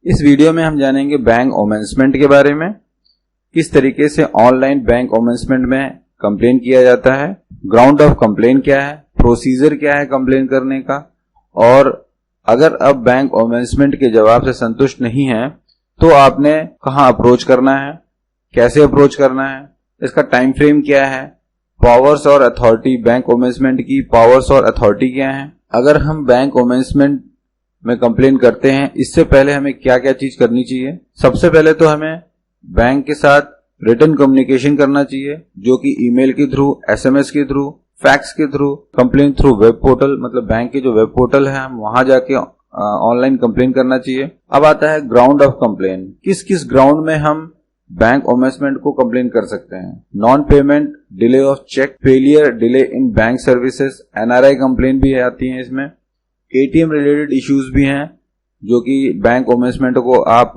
इस वीडियो में हम जानेंगे बैंक ओमेंसमेंट के बारे में, किस तरीके से ऑनलाइन बैंक ओमेंसमेंट में कंप्लेन किया जाता है, ग्राउंड ऑफ कंप्लेन क्या है, प्रोसीजर क्या है कंप्लेन करने का, और अगर अब बैंक ओमेंसमेंट के जवाब से संतुष्ट नहीं है तो आपने कहां अप्रोच करना है, कैसे अप्रोच करना है, इसका टाइम फ्रेम क्या है, पावर्स और अथॉरिटी, बैंक ओमेंसमेंट की पावर्स और अथॉरिटी क्या है। अगर हम बैंक ओमेंसमेंट में कंप्लेन करते हैं, इससे पहले हमें क्या क्या चीज करनी चाहिए। सबसे पहले तो हमें बैंक के साथ रिटन कम्युनिकेशन करना चाहिए, जो कि ईमेल के थ्रू, एसएमएस के थ्रू, फैक्स के through, complain through web portal, मतलब बैंक के जो वेब पोर्टल है हम वहां जाके ऑनलाइन कंप्लेन करना चाहिए। अब आता है ग्राउंड ऑफ कंप्लेन, किस किस ग्राउंड में हम बैंक ओमेंसमेंट को कंप्लेन कर सकते हैं। Non payment, delay of cheque, failure, delay in bank services, NRI complain भी आती है इसमें, एटीएम रिलेटेड इश्यूज भी हैं जो कि बैंक ओमेंसमेंट को आप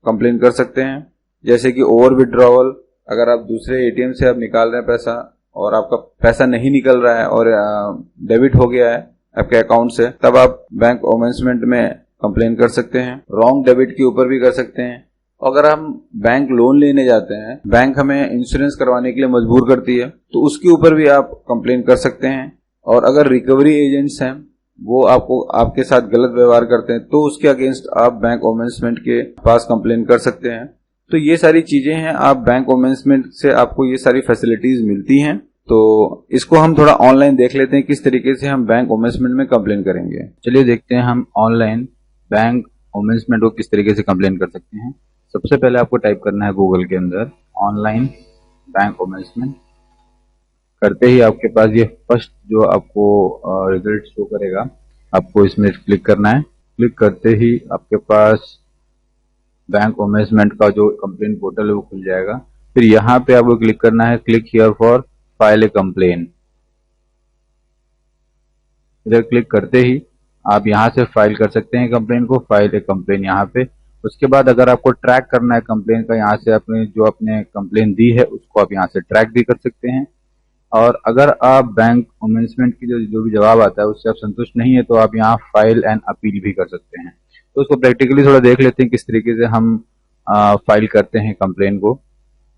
कंप्लेन कर सकते हैं, जैसे कि ओवर विड्रॉवल, अगर आप दूसरे एटीएम से आप निकाल रहे हैं पैसा और आपका पैसा नहीं निकल रहा है और डेबिट हो गया है आपके अकाउंट से, तब आप बैंक ओमेंसमेंट में कंप्लेन कर सकते हैं। रॉन्ग डेबिट के ऊपर भी कर सकते हैं। अगर हम बैंक लोन लेने जाते हैं, बैंक हमें इंश्योरेंस करवाने के लिए मजबूर करती है, तो उसके ऊपर भी आप कंप्लेन कर सकते हैं। और अगर रिकवरी एजेंट्स हैं, वो आपको आपके साथ गलत व्यवहार करते हैं, तो उसके अगेंस्ट आप बैंक ओमेंसमेंट के पास कंप्लेन कर सकते हैं। तो ये सारी चीजें हैं, आप बैंक ओमेंसमेंट से आपको ये सारी फैसिलिटीज मिलती हैं। तो इसको हम थोड़ा ऑनलाइन देख लेते हैं, किस तरीके से हम बैंक ओमेंसमेंट में कंप्लेन करेंगे। चलिए देखते हैं हम ऑनलाइन बैंक ओमेंसमेंट को किस तरीके से कंप्लेन कर सकते हैं। सबसे पहले आपको टाइप करना है गूगल के अंदर ऑनलाइन बैंक ओमेंसमेंट। करते ही आपके पास ये फर्स्ट जो आपको रिजल्ट शो करेगा, आपको इसमें क्लिक करना है। क्लिक करते ही आपके पास बैंक ओमेंसमेंट का जो कंप्लेन पोर्टल है वो खुल जाएगा। फिर यहाँ पे आपको क्लिक करना है, click here for file a complain. इधर क्लिक करते ही आप यहाँ से फाइल कर सकते हैं कंप्लेन को, फाइल ए कंप्लेन यहाँ पे। उसके बाद अगर आपको ट्रैक करना है कंप्लेन का, यहाँ से आपने जो आपने कंप्लेन दी है उसको आप यहाँ से ट्रैक भी कर सकते हैं। और अगर आप बैंक ओमेंसमेंट की जो भी जवाब आता है उससे आप संतुष्ट नहीं है तो आप यहाँ फाइल एंड अपील भी कर सकते हैं। तो उसको प्रैक्टिकली थोड़ा देख लेते हैं किस तरीके से हम फाइल करते हैं कंप्लेन को।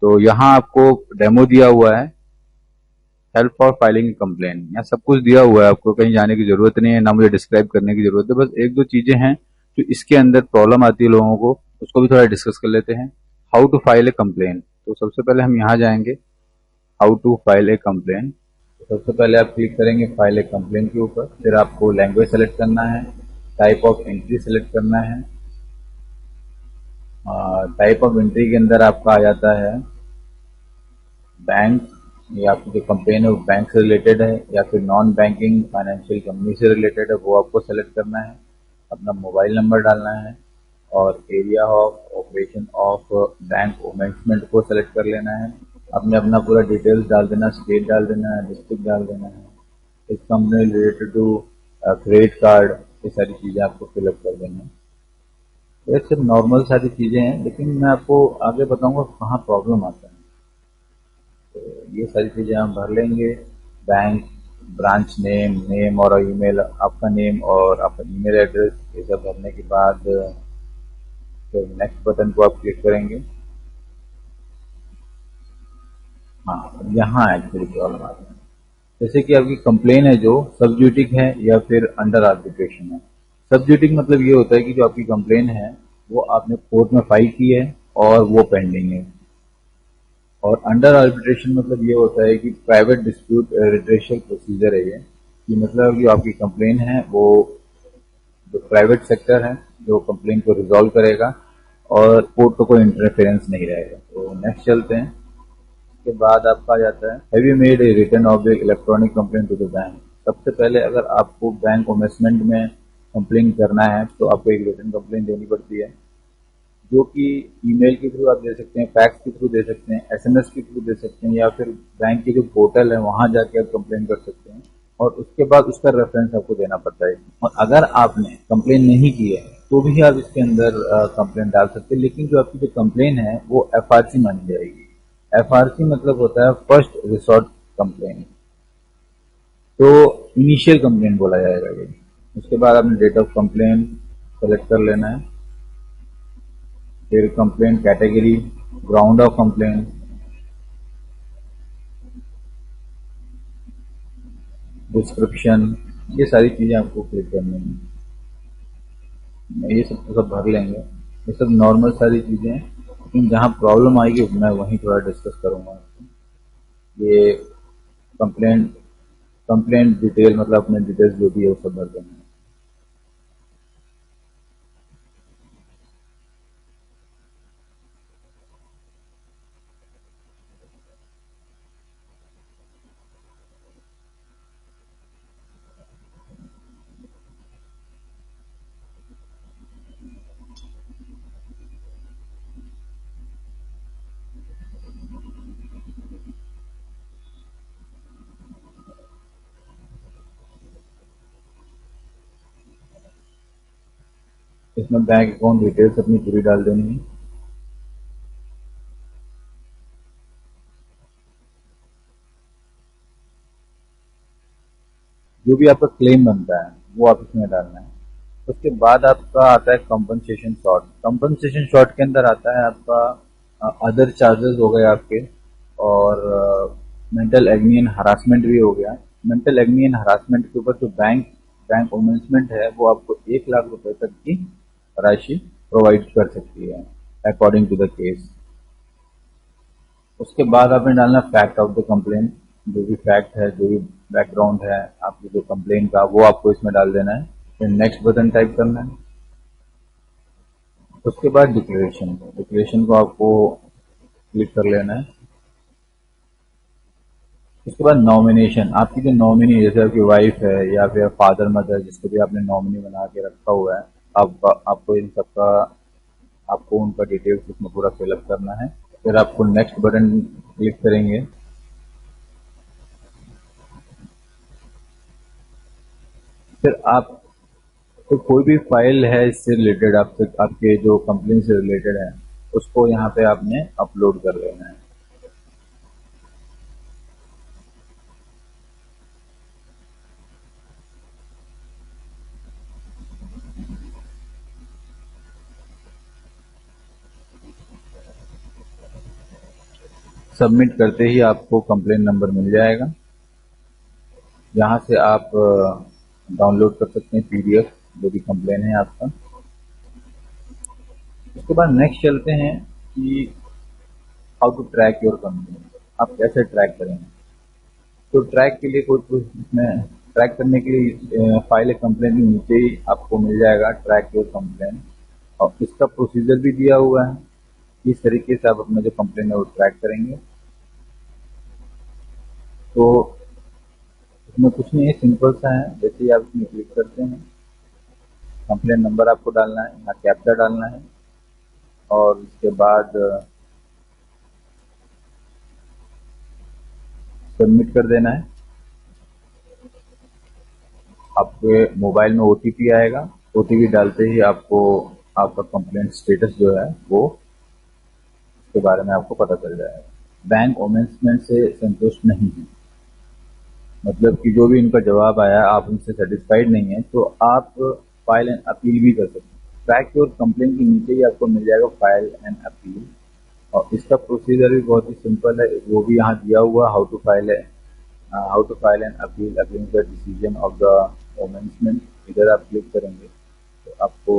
तो यहाँ आपको डेमो दिया हुआ है, हेल्प फॉर फाइलिंग कंप्लेन। यहाँ सब कुछ दिया हुआ है, आपको कहीं जाने की जरूरत नहीं है, ना मुझे डिस्क्राइब करने की जरूरत है। बस एक दो चीजें हैं जो इसके अंदर प्रॉब्लम आती है लोगों को, उसको भी थोड़ा डिस्कस कर लेते हैं। How to file a complain. तो सबसे पहले हम यहाँ जाएंगे, how to file a complain. तो सबसे पहले आप क्लिक करेंगे फाइल ए कंप्लेन के ऊपर। फिर आपको लैंग्वेज सेलेक्ट करना है, टाइप ऑफ एंट्री सेलेक्ट करना है। टाइप ऑफ एंट्री के अंदर आपका आ जाता है बैंक, या आपकी जो कंप्लेन है वो बैंक से रिलेटेड है या फिर नॉन बैंकिंग फाइनेंशियल कंपनी से रिलेटेड है, वो आपको सेलेक्ट करना है। अपना मोबाइल नंबर डालना है और area of operation of bank ओमेंसमेंट को सेलेक्ट कर लेना है। आपने अपना पूरा डिटेल्स डाल देना, स्टेट डाल देना है, डिस्ट्रिक्ट डाल देना है, इस company related to credit card, ये सारी चीज़ें आपको फिलअप कर देना है। ये सिर्फ नॉर्मल सारी चीज़ें हैं, लेकिन मैं आपको आगे बताऊंगा कहाँ प्रॉब्लम आता है। तो ये सारी चीज़ें हम भर लेंगे। बैंक, ब्रांच नेम, नेम और ईमेल, आपका नेम और आपका ईमेल एड्रेस, ये सब भरने के बाद फिर नेक्स्ट बटन को आप क्लिक करेंगे। हाँ, यहाँ एक्चुअली प्रॉब्लम आती है, जैसे कि आपकी कंप्लेन है जो सब्ज्यूडिक है या फिर अंडर आर्बिट्रेशन है। सब्ज्यूडिक मतलब ये होता है कि जो आपकी कंप्लेन है वो आपने कोर्ट में फाइल की है और वो पेंडिंग है। और अंडर आर्बिट्रेशन मतलब ये होता है कि प्राइवेट डिस्प्यूट रिड्रेसल प्रोसीजर है ये, कि मतलब जो आपकी कंप्लेन है वो जो प्राइवेट सेक्टर है जो कंप्लेन को रिजॉल्व करेगा और कोर्ट को कोई इंटरफेरेंस नहीं रहेगा। तो नेक्स्ट चलते हैं। के बाद आपका आ जाता है, have you made a written of electronic complaint to the bank. सबसे पहले अगर आपको बैंक ओमेंसमेंट में कंप्लेन करना है तो आपको एक रिटन कंप्लेंट देनी पड़ती है, जो कि ईमेल के थ्रू आप दे सकते हैं, फैक्स के थ्रू दे सकते हैं, एसएमएस के थ्रू दे सकते हैं, या फिर बैंक के जो पोर्टल है वहां जाके आप कंप्लेन कर सकते हैं। और उसके बाद उसका रेफरेंस आपको देना पड़ता है। और अगर आपने कंप्लेन नहीं की है तो भी आप इसके अंदर कंप्लेन डाल सकते हैं, लेकिन जो आपकी जो कंप्लेन है वो एफआरसी मानी जाएगी। एफआरसी मतलब होता है फर्स्ट रिसोर्ट कंप्लेन, तो इनिशियल कंप्लेन बोला जाएगा ये। उसके बाद आपने डेट ऑफ कंप्लेन सेलेक्ट कर लेना है। फिर complaint category, ground of complaint, description, ये सारी चीजें आपको क्लिक करनी है। ये सब भर लेंगे, ये सब नॉर्मल सारी चीजें हैं, लेकिन जहाँ प्रॉब्लम आएगी मैं वहीं थोड़ा डिस्कस करूंगा। ये कंप्लेंट कंप्लेंट डिटेल, मतलब अपने डिटेल्स जो भी है वो सब भर देना है। इसमें बैंक अकाउंट डिटेल्स अपनी पूरी डाल देनी है। जो भी आपका क्लेम बनता है वो आप इसमें डालना है। उसके बाद आपका आता है कंपनसेशन शॉर्ट। कंपनसेशन शॉर्ट के अंदर आता है आपका अदर चार्जेस हो गए आपके, और मेंटल एग्नी एंड हरासमेंट भी हो गया। मेंटल एग्नी एंड हरासमेंट के ऊपर जो बैंक ओमेंसमेंट है वो आपको 1 लाख रुपए तक की राशि प्रोवाइड कर सकती है अकॉर्डिंग टू द केस। उसके बाद आपने डालना फैक्ट ऑफ द कंप्लेन, जो भी फैक्ट है, जो भी बैकग्राउंड है आपकी जो कंप्लेन का, वो आपको इसमें डाल देना है। फिर नेक्स्ट बटन टाइप करना है। उसके बाद डिक्लेरेशन को आपको क्लिक कर लेना है। उसके बाद नॉमिनेशन, आपकी जो नॉमिनी, जैसे आपकी वाइफ है या फिर फादर मदर, जिसको भी आपने नॉमिनी बना के रखा हुआ है, आपको इन सबका, आपको उनका डिटेल्स इसमें पूरा फिलअप करना है। फिर आपको नेक्स्ट बटन क्लिक करेंगे। फिर आप, तो कोई भी फाइल है इससे रिलेटेड, आपसे, आपके जो कंप्लेन से रिलेटेड है, उसको यहाँ पे आपने अपलोड कर लेना है। सबमिट करते ही आपको कंप्लेन नंबर मिल जाएगा। यहाँ से आप डाउनलोड कर सकते हैं पीडीएफ, जो भी कंप्लेन है आपका। उसके बाद नेक्स्ट चलते हैं कि how to track your complain. आप कैसे ट्रैक करेंगे? तो ट्रैक के लिए कोई इसमें ट्रैक करने के लिए फाइल कंप्लेन के नीचे ही आपको मिल जाएगा ट्रैक योर कंप्लेन, और इसका प्रोसीजर भी दिया हुआ है। इस तरीके से आप अपना जो कंप्लेन है वो ट्रैक करेंगे। तो इसमें कुछ नहीं है, सिंपल सा है। जैसे ही आप इसमें क्लिक करते हैं, कंप्लेन नंबर आपको डालना है, यहाँ कैप्चा डालना है, और उसके बाद सबमिट कर देना है। आपके मोबाइल में ओटीपी आएगा, ओटीपी डालते ही आपको आपका कंप्लेंट स्टेटस जो है वो, के बारे में आपको पता चल जाएगा। बैंक ओमेंसमेंट से संतुष्ट नहीं है, मतलब कि जो भी इनका जवाब आया आप उनसे सेटिस्फाइड नहीं है, तो आप फाइल एंड अपील भी कर सकते हैं। ट्रैक योर कंप्लेन के नीचे ही आपको मिल जाएगा फाइल एंड अपील, और इसका प्रोसीजर भी बहुत ही सिंपल है, वो भी यहाँ दिया हुआ, how to file and appeal against the decision of the ओमेंसमेंट। इधर आप क्लिक करेंगे तो आपको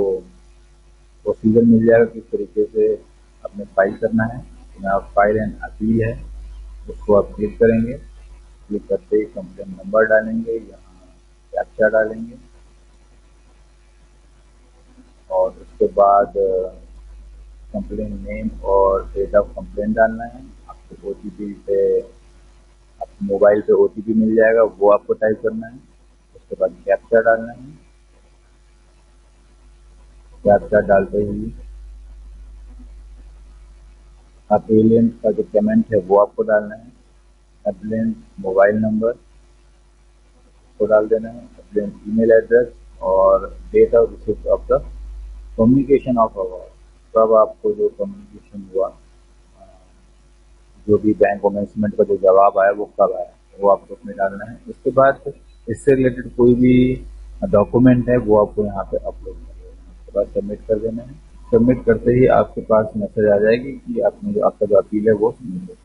प्रोसीजर मिल जाएगा किस तरीके से आपने फाइल करना है। यहाँ फाइल एंड अपील है, उसको आप क्लिक करेंगे। क्लिक करते ही कंप्लेन नंबर डालेंगे, यहाँ कैप्चा डालेंगे, और उसके बाद कंप्लेन नेम और डेट ऑफ कंप्लेन डालना है। आपको ओटीपी पे, आपको मोबाइल पे ओटीपी मिल जाएगा, वो आपको टाइप करना है। उसके बाद कैप्चा डालना है। कैप्चा डालते ही अपीलेंट का जो पेमेंट है वो आपको डालना है। अपीलेंट मोबाइल नंबर को डाल देना है, अपीलेंट ईमेल एड्रेस, और date of receipt of the communication of award. तब आपको जो कम्युनिकेशन हुआ, जो भी बैंक ओमेंसमेंट का जो जवाब आया वो कब आया, वो आपको उसमें डालना है। उसके बाद इससे रिलेटेड कोई भी डॉक्यूमेंट है वो आपको यहाँ पे अपलोड कर देना है। उसके बाद सबमिट कर देना है। सबमिट करते ही आपके पास मैसेज आ जाएगी कि आपने जो आपका जो अपील है वो सबमिट हो